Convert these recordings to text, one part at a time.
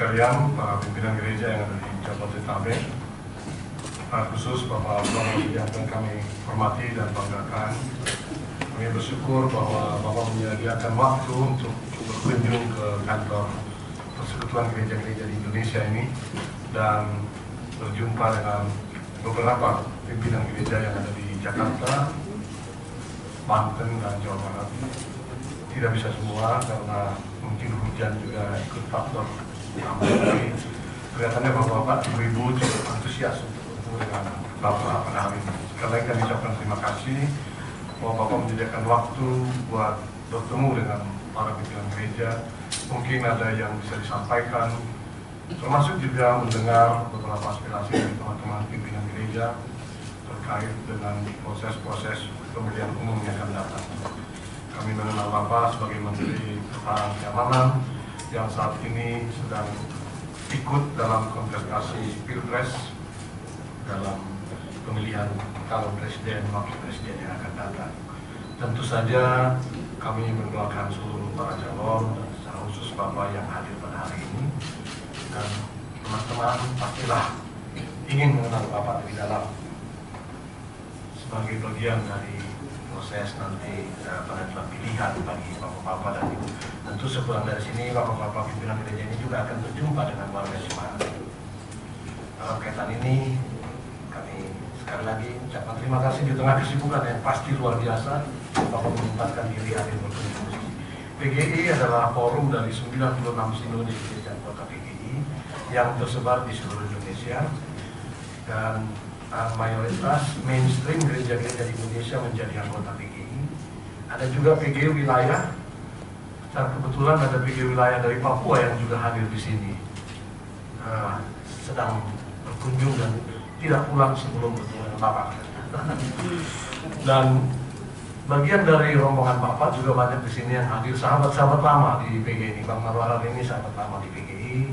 sekalian, para pimpinan gereja yang ada di Jabodetabek, khusus Bapak Prabowo yang kami hormati dan banggakan. Kami bersyukur bahwa Bapak menyediakan waktu untuk berkunjung ke kantor Persekutuan Gereja-Gereja di Indonesia ini dan berjumpa dengan beberapa pimpinan gereja yang ada di Jakarta, Banten, dan Jawa Barat. Tidak bisa semua karena mungkin hujan juga ikut faktor. Tapi kelihatannya bahwa Bapak Ibu cukup antusias untuk bertemu dengan Bapak pada hari ini. Sekali lagi kami ucapkan terima kasih bahwa Bapak menyediakan waktu buat bertemu dengan para pimpinan gereja. Mungkin ada yang bisa disampaikan, termasuk juga mendengar beberapa aspirasi dari teman-teman pimpinan gereja terkait dengan proses-proses pemilihan umum yang akan datang. Kami mengenal Bapak sebagai Menteri Pertahanan Keamanan yang saat ini sedang ikut dalam kontestasi Pilpres dalam pemilihan calon presiden, wakil presiden yang akan datang. Tentu saja kami mendoakan seluruh para calon dan secara khusus Bapak yang hadir pada hari ini, dan teman-teman pastilah ingin mengenal Bapak lebih dalam sebagai bagian dari proses nanti penentuan pilihan bagi Bapak-Bapak dan Ibu. Tentu sepulang dari sini Bapak-Bapak pimpinan gereja ini juga akan berjumpa dengan warga jemaat. Dalam kaitan ini kami sekali lagi ucapkan terima kasih di tengah kesibukan yang pasti luar biasa. Bapak menyempatkan diri hadir berkontribusi. PGI adalah forum dari 96 sinode gereja anggota PGI yang tersebar di seluruh Indonesia, dan mayoritas mainstream gereja-gereja di Indonesia menjadi anggota PGI. Ada juga PGI wilayah, dan kebetulan ada PGI wilayah dari Papua yang juga hadir di sini, sedang berkunjung dan tidak pulang sebelum bertemu dengan Bapak. Dan bagian dari rombongan Bapak juga banyak di sini yang hadir, sahabat-sahabat lama di PGI ini. Bang Marwarar ini sahabat lama di PGI,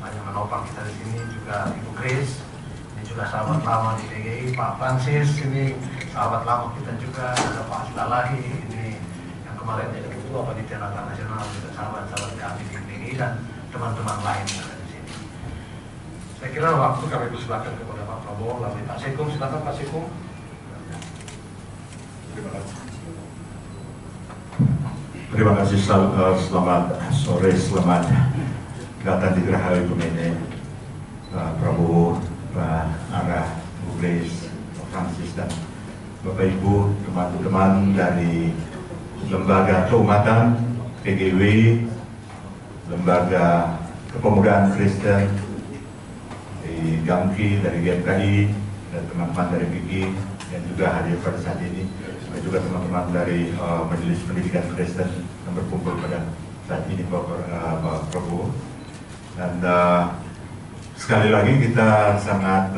banyak menopang kita di sini, juga Ibu Grace juga sahabat lama di PGI, Pak Francis ini sahabat lama kita juga, ada Pak Astalahi ini yang kemarin jadi ketua Panitia Natal Nasional, juga sahabat-sahabat kami di PGI dan teman-teman lain yang ada di sini. Saya kira waktu kami persilakan kepada Pak Prabowo melalui Pak Sekum. Silakan Pak Sekum. Terima kasih. Terima kasih, selamat sore, selamat datang di Geraha Ekumene, Pak Prabowo, Pak Ara, Bu Grace, Pak Francis, dan Bapak Ibu, teman-teman dari Lembaga Keumatan, PGW, Lembaga Kepemudaan Kristen, di GAMKI, dari GMKI, dan teman-teman dari PGI yang juga hadir pada saat ini, dan juga teman-teman dari Majelis Pendidikan Kristen yang berkumpul pada saat ini, Pak Prabowo. Dan sekali lagi kita sangat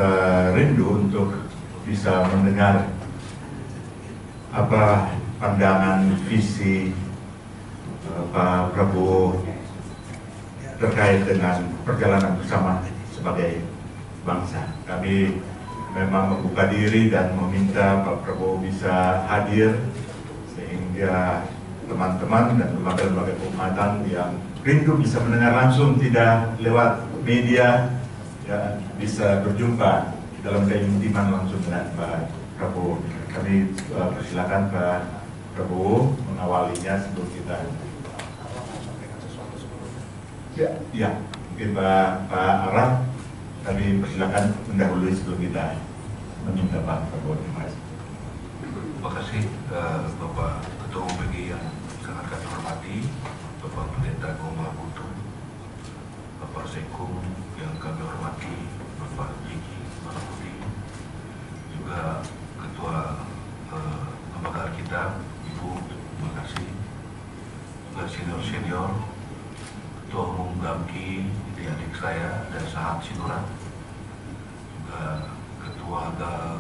rindu untuk bisa mendengar apa pandangan visi Pak Prabowo terkait dengan perjalanan bersama sebagai bangsa. Kami memang membuka diri dan meminta Pak Prabowo bisa hadir sehingga teman-teman dan lembaga-lembaga keumatan yang rindu bisa mendengar langsung, tidak lewat media, ya, bisa berjumpa dalam keintiman langsung dengan Pak Prabowo. Kami persilakan Pak Prabowo mengawalinya sebelum kita. Ya, mungkin Pak Araf, kami persilakan mendahului sebelum kita meminta Pak Prabowo. Terima kasih. Terima kasih Bapak Ketua Umum PGI yang sangat kami hormati, Bapak Pendeta Goma Putu, Bapak Sekum yang kami hormati, Bapak Jiki Manaputi, juga Ketua Lembaga Alkitab, Ibu, terima kasih, juga senior-senior, Ketua Umum GAMKI, ini adik saya, dan Sahat Sinurat, juga Ketua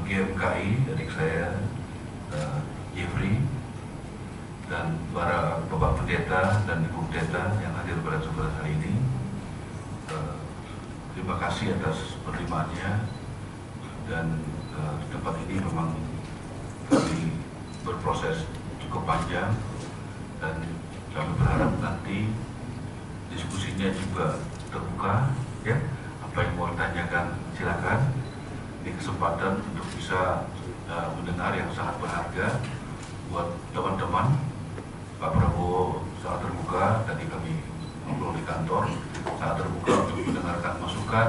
GMKI, adik saya, Jeffrey, dan para Bapak Pendeta dan Ibu Pendeta yang hadir pada kesempatan hari ini. Terima kasih atas penerimaannya, dan tempat ini memang kami berproses cukup panjang, dan kami berharap nanti diskusinya juga terbuka, ya. Apa yang mau ditanyakan silakan. Ini kesempatan untuk bisa mendengar yang sangat berharga buat teman-teman. Pak Prabowo sangat terbuka, tadi kami ngobrol di kantor, sangat terbuka untuk mendengarkan masukan,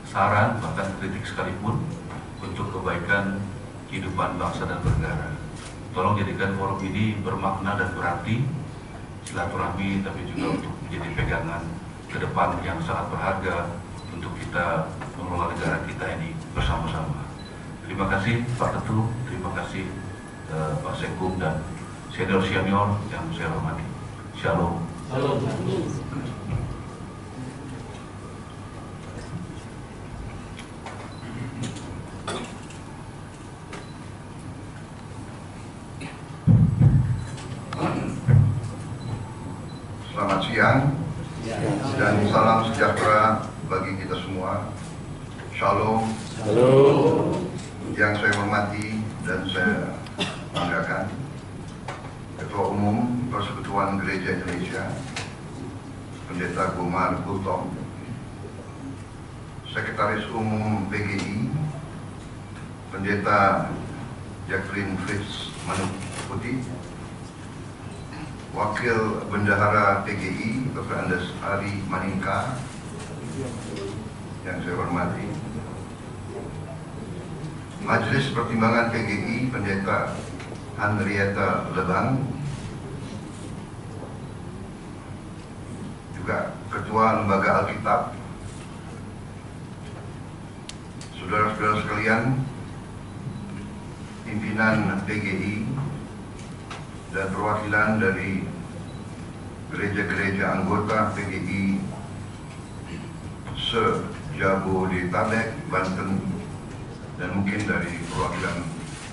saran, bahkan kritik sekalipun untuk kebaikan kehidupan bangsa dan bernegara. Tolong jadikan forum ini bermakna dan berarti, silaturahmi, tapi juga untuk menjadi pegangan ke depan yang sangat berharga untuk kita mengelola negara kita ini bersama-sama. Terima kasih Pak Ketua, terima kasih Pak Sekum dan senior-senior yang saya hormati. Shalom. Shalom. Selamat siang dan salam sejahtera bagi kita semua. Shalom. Yang saya hormati dan saya banggakan, Ketua Umum Persekutuan Gereja Indonesia, Pendeta Gumar Gultom, Sekretaris Umum PGI, Pendeta Jacqueline Fritz Manuk Putih, Wakil Bendahara PGI, Dr. Andes Ari Maningka, yang saya hormati, Majelis Pertimbangan PGI, Pendeta Henrietta Lebang, juga Ketua Lembaga Alkitab, saudara-saudara sekalian, pimpinan PGI, dan perwakilan dari gereja-gereja anggota PGI se-Jabodetabek, Banten, dan mungkin dari perwakilan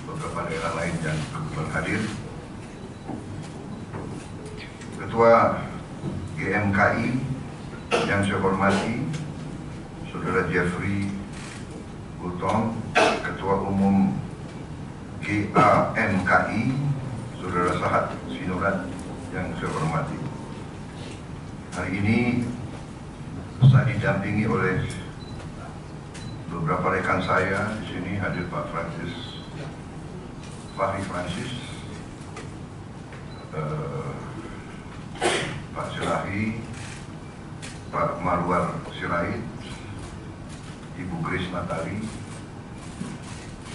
beberapa daerah lain yang kebetulan hadir. Ketua GMKI yang saya hormati, Saudara Jeffrey Gultom, Ketua Umum GAMKI, Saudara Sahat Sinurat yang saya hormati. Hari ini saya didampingi oleh beberapa rekan saya. Di sini hadir Pak Fahri Francis, Pak Sirahi, Pak Marwar Sirait, Ibu Grace Natali,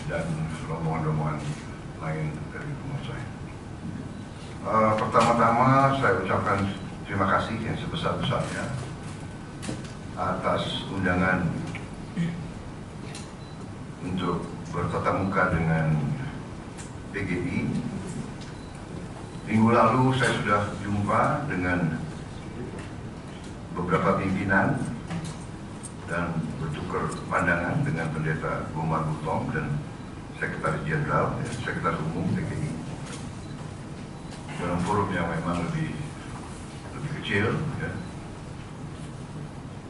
dan rombongan-rombongan lain dari rumah saya. Pertama-tama saya ucapkan terima kasih yang sebesar-besarnya atas undangan untuk bertatap muka dengan PGI. Minggu lalu saya sudah jumpa dengan beberapa pimpinan dan bertukar pandangan dengan Pendeta Gumar Gultom dan Sekretaris Jenderal, Sekretaris Umum PGI, dalam forum yang memang lebih kecil, ya.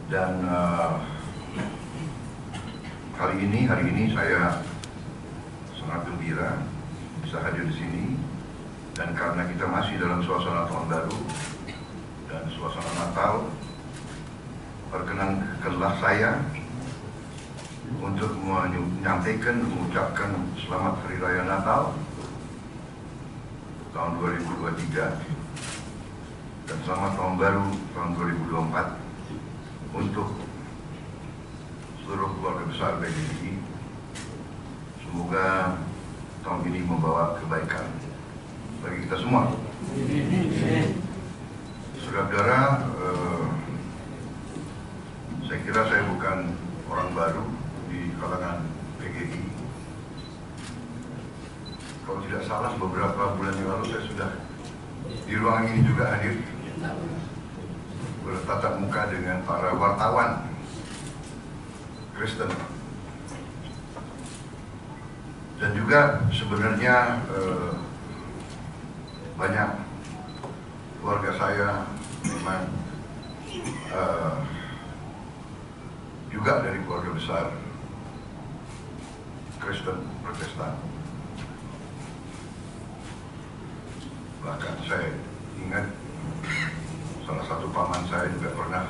Dan hari ini saya sangat gembira bisa hadir di sini, dan karena kita masih dalam suasana tahun baru dan suasana Natal, perkenankanlah saya untuk mengucapkan selamat Hari Raya Natal tahun 2023 dan selamat tahun baru tahun 2024 untuk seluruh keluarga besar PGI. Semoga tahun ini membawa kebaikan bagi kita semua. Saudara-saudara, saya kira saya bukan orang baru di kalangan PGI. Kalau tidak salah, beberapa bulan yang lalu saya sudah di ruangan ini juga hadir, bertatap muka dengan para wartawan Kristen. Dan juga sebenarnya banyak keluarga saya memang juga dari keluarga besar Kristen Protestan. Bahkan saya ingat salah satu paman saya juga pernah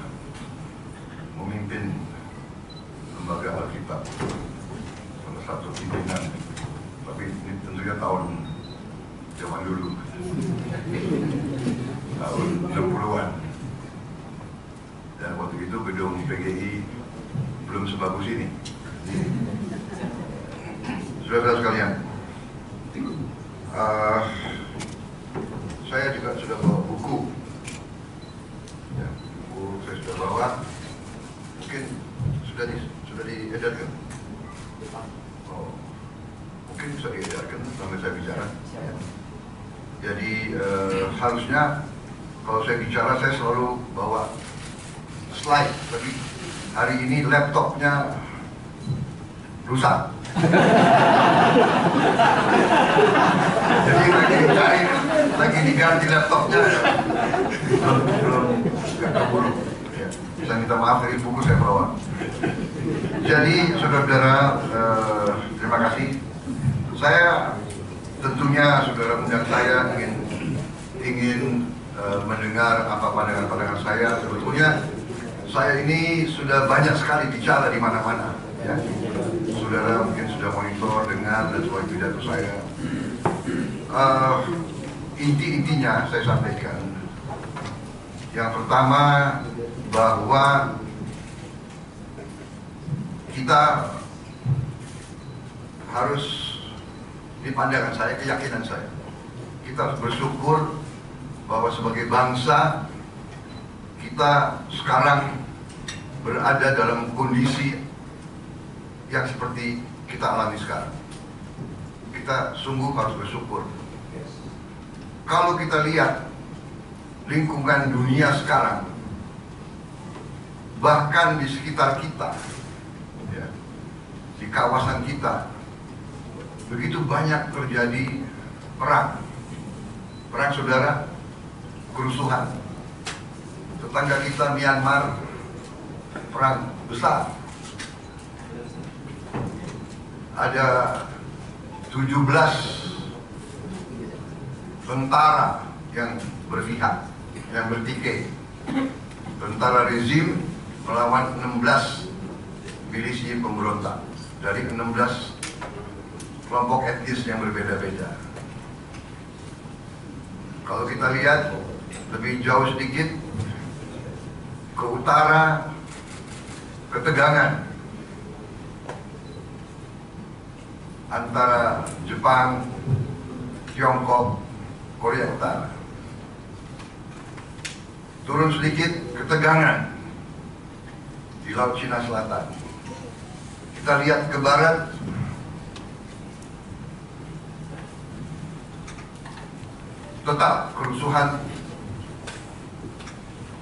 sebagus ini. Saudara-saudara sekalian, saya juga sudah bawa buku. Ya, buku saya sudah bawa. Mungkin sudah diedarkan. Oh, mungkin bisa diedarkan sambil saya bicara. Jadi harusnya kalau saya bicara saya selalu bawa slide, tapi hari ini laptopnya rusak. Jadi lagi diganti laptopnya, belum keburu. Ya, bisa minta maaf, dari buku saya bawa. Jadi saudara-saudara, terima kasih. Saya tentunya saudara undang saya ingin mendengar apa pandangan saya. Sebetulnya saya ini sudah banyak sekali bicara di mana-mana. Ya. Saudara mungkin sudah monitor, dengar dan semua pidato saya. Inti-intinya saya sampaikan. Yang pertama bahwa kita harus, di pandangan saya, keyakinan saya, kita harus bersyukur bahwa sebagai bangsa kita sekarang berada dalam kondisi yang seperti kita alami sekarang. Kita sungguh harus bersyukur. Kalau kita lihat lingkungan dunia sekarang, bahkan di sekitar kita, ya, di kawasan kita, begitu banyak terjadi perang. Perang saudara, kerusuhan. Tetangga kita Myanmar, perang besar. Ada 17 tentara yang berpihak, yang bertikai. Tentara rezim melawan 16 milisi pemberontak dari 16 kelompok etnis yang berbeda-beda. Kalau kita lihat lebih jauh sedikit ke utara, ketegangan antara Jepang, Tiongkok, Korea Utara. Turun sedikit, ketegangan di Laut Cina Selatan. Kita lihat ke barat, tetap kerusuhan,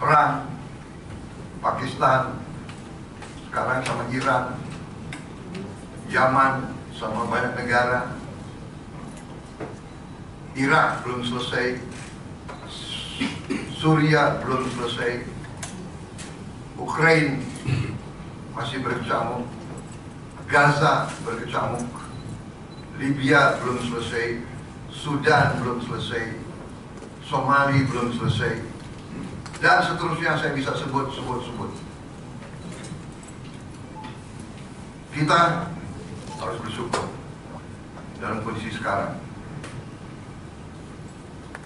perang Pakistan, sekarang sama Iran, Yaman, sama banyak negara. Irak belum selesai, Suriah belum selesai, Ukraina masih berkecamuk, Gaza berkecamuk, Libya belum selesai, Sudan belum selesai, Somali belum selesai, dan seterusnya saya bisa sebut. Kita harus bersyukur dalam kondisi sekarang.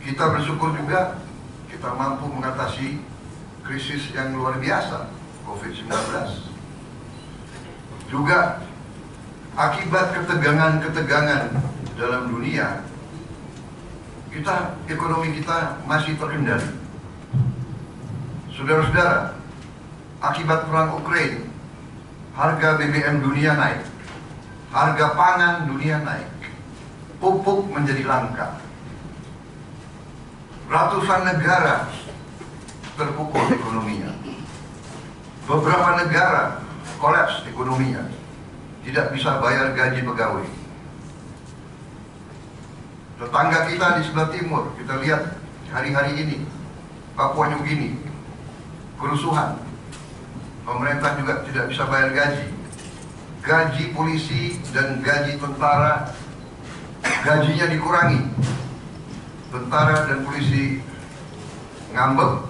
Kita bersyukur juga kita mampu mengatasi krisis yang luar biasa, COVID-19. Juga akibat ketegangan-ketegangan dalam dunia, ekonomi kita masih terkendali. Saudara-saudara, akibat perang Ukraina, harga BBM dunia naik, harga pangan dunia naik, pupuk menjadi langka. Ratusan negara terpukul ekonominya. Beberapa negara kolaps ekonominya, tidak bisa bayar gaji pegawai. Tetangga kita di sebelah timur, kita lihat hari-hari ini, Papua New Guinea, kerusuhan. Pemerintah juga tidak bisa bayar gaji. Gaji polisi dan gaji tentara, gajinya dikurangi. Tentara dan polisi ngambek,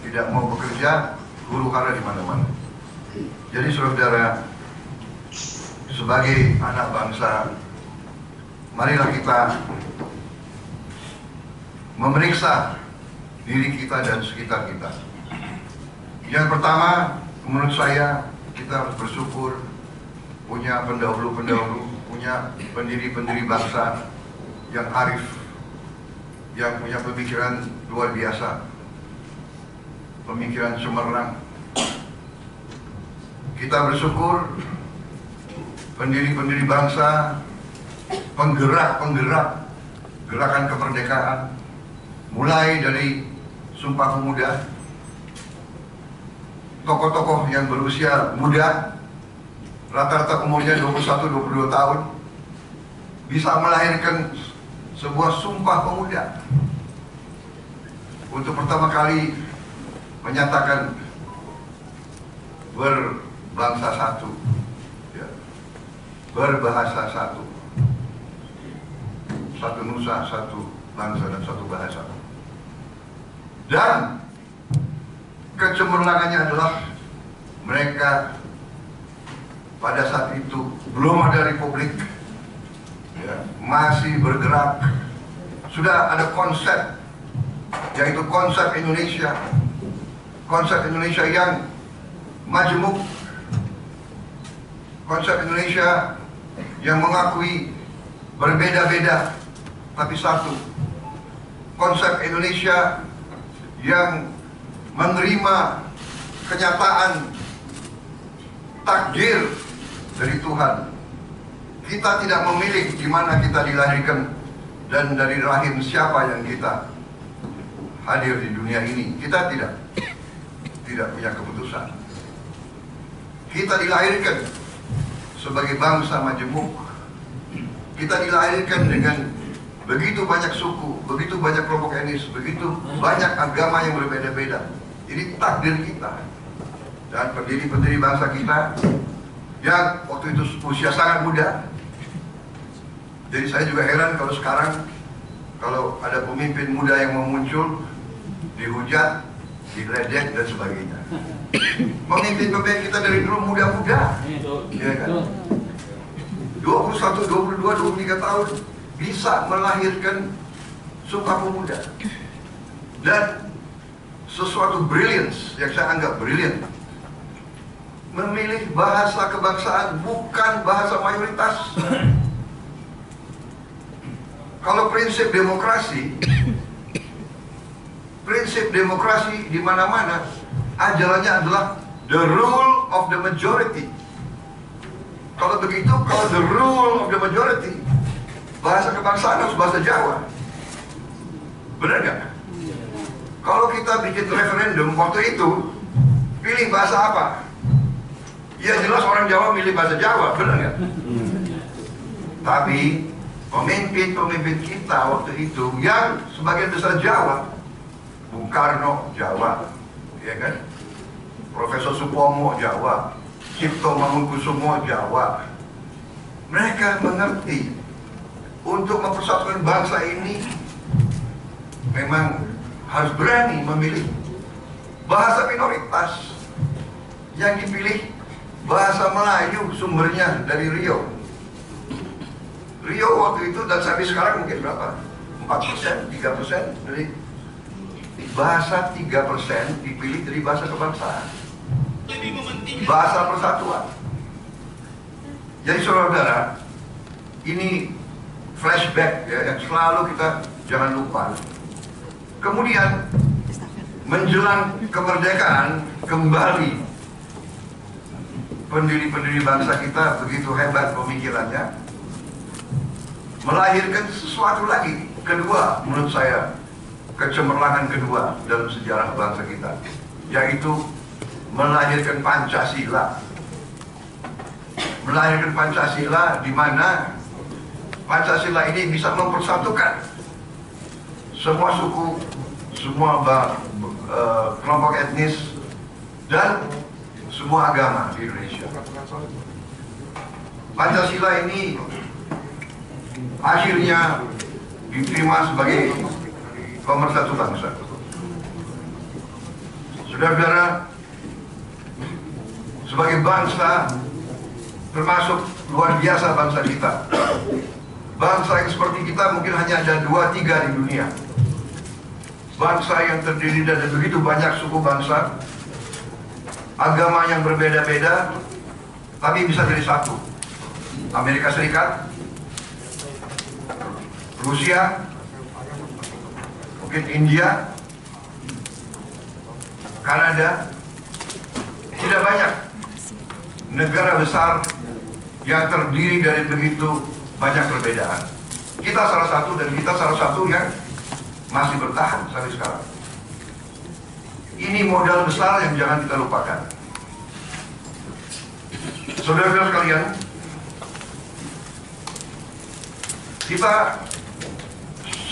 tidak mau bekerja, huru hara di mana-mana. Jadi saudara, sebagai anak bangsa, marilah kita memeriksa diri kita dan sekitar kita. Yang pertama, menurut saya, kita harus bersyukur punya pendahulu-pendahulu, punya pendiri-pendiri bangsa yang arif, yang punya pemikiran luar biasa, pemikiran cemerlang. Kita bersyukur pendiri-pendiri bangsa, penggerak-penggerak gerakan kemerdekaan, mulai dari Sumpah Pemuda, tokoh-tokoh yang berusia muda, rata-rata umurnya 21-22 tahun, bisa melahirkan sebuah Sumpah Pemuda untuk pertama kali menyatakan berbangsa satu, ya, berbahasa satu, satu nusa, satu bangsa dan satu bahasa. Dan kecemerlangannya adalah mereka pada saat itu belum ada republik, ya, masih bergerak. Sudah ada konsep, yaitu konsep Indonesia, yang majemuk, konsep Indonesia yang mengakui berbeda-beda tapi satu, konsep Indonesia yang menerima kenyataan takdir dari Tuhan. Kita tidak memilih di mana kita dilahirkan dan dari rahim siapa yang kita hadir di dunia ini. Kita tidak punya keputusan. Kita dilahirkan sebagai bangsa majemuk. Kita dilahirkan dengan begitu banyak suku, begitu banyak kelompok etnis, begitu banyak agama yang berbeda-beda. Ini takdir kita. Dan pendiri-pendiri bangsa kita yang waktu itu usia sangat muda. Jadi saya juga heran kalau sekarang, kalau ada pemimpin muda yang mau muncul, dihujat, diledek dan sebagainya. Pemimpin-pemimpin kita dari dulu muda-muda, ya kan? 21, 22, 23 tahun bisa melahirkan Sumpah Pemuda. Dan sesuatu brilliance yang saya anggap brilliant, memilih bahasa kebangsaan bukan bahasa mayoritas. Kalau prinsip demokrasi di mana-mana ajarannya adalah the rule of the majority. Kalau begitu, kalau the rule of the majority, bahasa kebangsaan harus bahasa Jawa. Benar nggak? Kalau kita bikin referendum waktu itu, pilih bahasa apa? Ya jelas orang Jawa milih bahasa Jawa, benar nggak? Tapi pemimpin-pemimpin kita waktu itu yang sebagian besar Jawa, Bung Karno Jawa, ya kan? Profesor Supomo Jawa, Cipto Mangunkusumo Jawa. Mereka mengerti untuk mempersatukan bangsa ini memang harus berani memilih bahasa minoritas. Yang dipilih bahasa Melayu, sumbernya dari Rio. Rio waktu itu dan sampai sekarang mungkin berapa? 4%, 3% dari bahasa, 3% dipilih dari bahasa kebangsaan, bahasa persatuan. Jadi saudara-saudara, ini flashback ya, yang selalu kita jangan lupa. Kemudian menjelang kemerdekaan kembali, pendiri-pendiri bangsa kita begitu hebat pemikirannya, melahirkan sesuatu lagi, kedua menurut saya, kecemerlangan kedua dalam sejarah bangsa kita, yaitu melahirkan Pancasila. Melahirkan Pancasila di mana Pancasila ini bisa mempersatukan semua suku, semua kelompok etnis dan semua agama di Indonesia. Pancasila ini akhirnya diterima sebagai pemersatu bangsa. Saudara-saudara, sebagai bangsa, termasuk luar biasa bangsa kita. Bangsa yang seperti kita mungkin hanya ada 2-3 di dunia. Bangsa yang terdiri dari begitu banyak suku bangsa, agama yang berbeda-beda, tapi bisa jadi satu. Amerika Serikat, Rusia, mungkin India, Kanada. Tidak banyak negara besar yang terdiri dari begitu banyak perbedaan. Kita salah satu, dan kita salah satu yang masih bertahan sampai sekarang. Ini modal besar yang jangan kita lupakan. Saudara-saudara sekalian, kita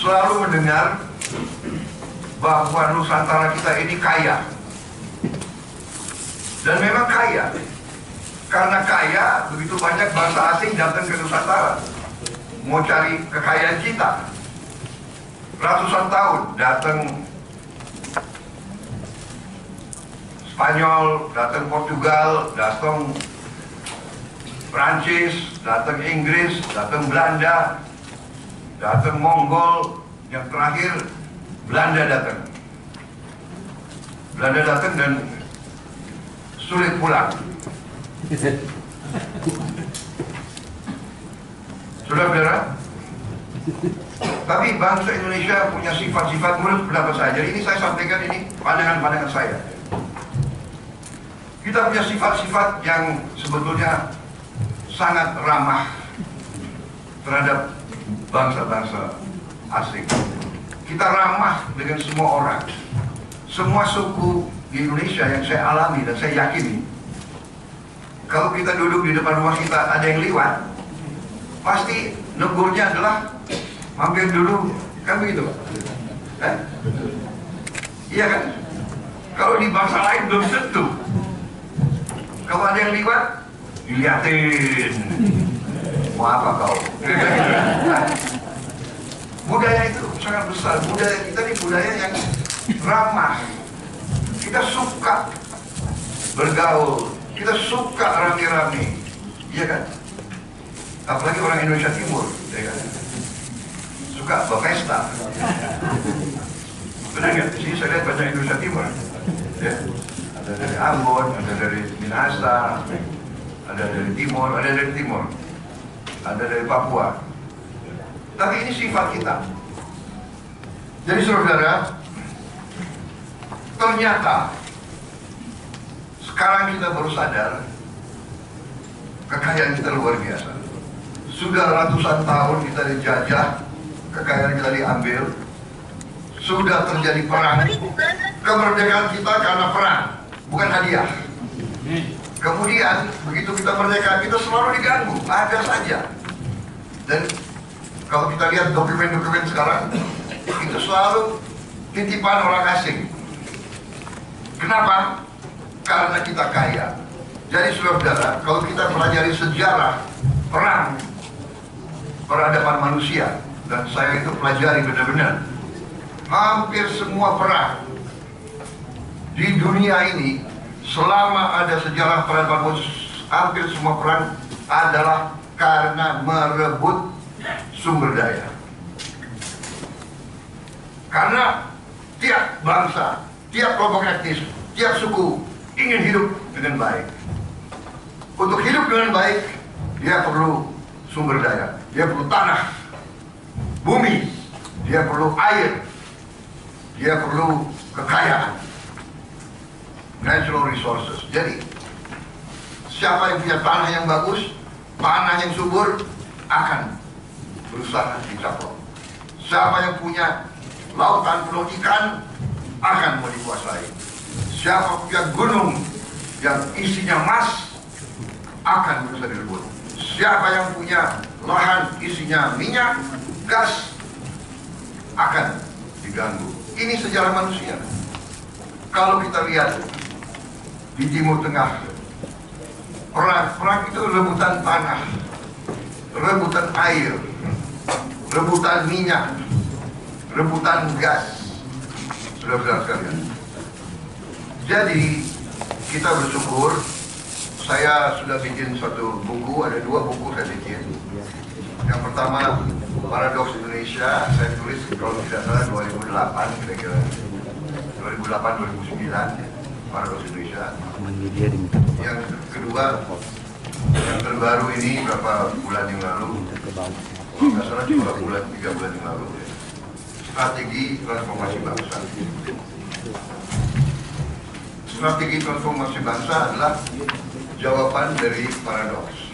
selalu mendengar bahwa Nusantara kita ini kaya. Dan memang kaya. Karena kaya, begitu banyak bangsa asing datang ke Nusantara mau cari kekayaan kita. Ratusan tahun datang Spanyol, datang Portugal, datang Prancis, datang Inggris, datang Belanda, datang Mongol, yang terakhir Belanda datang. Belanda datang dan sulit pulang. Saudara-saudara, tapi bangsa Indonesia punya sifat-sifat menurut pendapat saya. Jadi ini saya sampaikan, ini pandangan-pandangan saya. Kita punya sifat-sifat yang sebetulnya sangat ramah terhadap bangsa-bangsa asing. Kita ramah dengan semua orang. Semua suku di Indonesia yang saya alami dan saya yakini, kalau kita duduk di depan rumah kita ada yang lewat, pasti negurnya adalah mampir dulu, kan begitu? Iya kan? Kalau di bangsa lain belum tentu. Kalau ada yang lewat, dilihatin, mau apa kau? Budaya itu sangat besar. Budaya kita ini budaya yang ramah. Kita suka bergaul, kita suka rame-rame, iya kan? Apalagi orang Indonesia Timur, ya kan? Suka berpesta. Benar nggak? Di sini saya lihat banyak Indonesia Timur. Ya. Ada dari Ambon, ada dari Minahasa, ada dari Timur, ada dari Papua. Tapi ini sifat kita. Jadi saudara, ternyata sekarang kita baru sadar kekayaan kita luar biasa. Sudah ratusan tahun kita dijajah, kekayaan kita diambil. Sudah terjadi perang. Kemerdekaan kita karena perang, bukan hadiah. Kemudian begitu kita merdeka, kita selalu diganggu, ada saja. Dan kalau kita lihat dokumen-dokumen sekarang, itu selalu titipan orang asing. Kenapa? Karena kita kaya. Jadi saudara, kalau kita pelajari sejarah perang peradaban manusia, dan saya itu pelajari benar-benar, hampir semua perang di dunia ini, selama ada sejarah peradaban manusia, hampir semua perang adalah karena merebut sumber daya. Karena tiap bangsa, tiap kelompok etnis, tiap suku ingin hidup dengan baik. Untuk hidup dengan baik, dia perlu sumber daya, dia perlu tanah, bumi, dia perlu air, dia perlu kekayaan, natural resources. Jadi, siapa yang punya tanah yang bagus, tanah yang subur, akan berusaha dicaplok. Siapa yang punya lautan penuh ikan, akan mau dikuasai. Siapa punya gunung yang isinya emas, akan berusaha direbut. Siapa yang punya lahan isinya minyak, gas, akan diganggu. Ini sejarah manusia. Kalau kita lihat di Timur Tengah, perang itu rebutan tanah, rebutan air, rebutan minyak, rebutan gas. Saudara-saudara sekalian. Jadi kita bersyukur, saya sudah bikin satu buku, ada 2 buku saya bikin. Yang pertama, Paradoks Indonesia, saya tulis kalau tidak salah 2008 kira-kira, 2008-2009, Paradoks Indonesia. Yang kedua, Yang terbaru ini berapa bulan yang lalu, nggak salah 3 bulan yang lalu, strategi transformasi bangsa. Strategi transformasi bangsa adalah jawaban dari paradoks.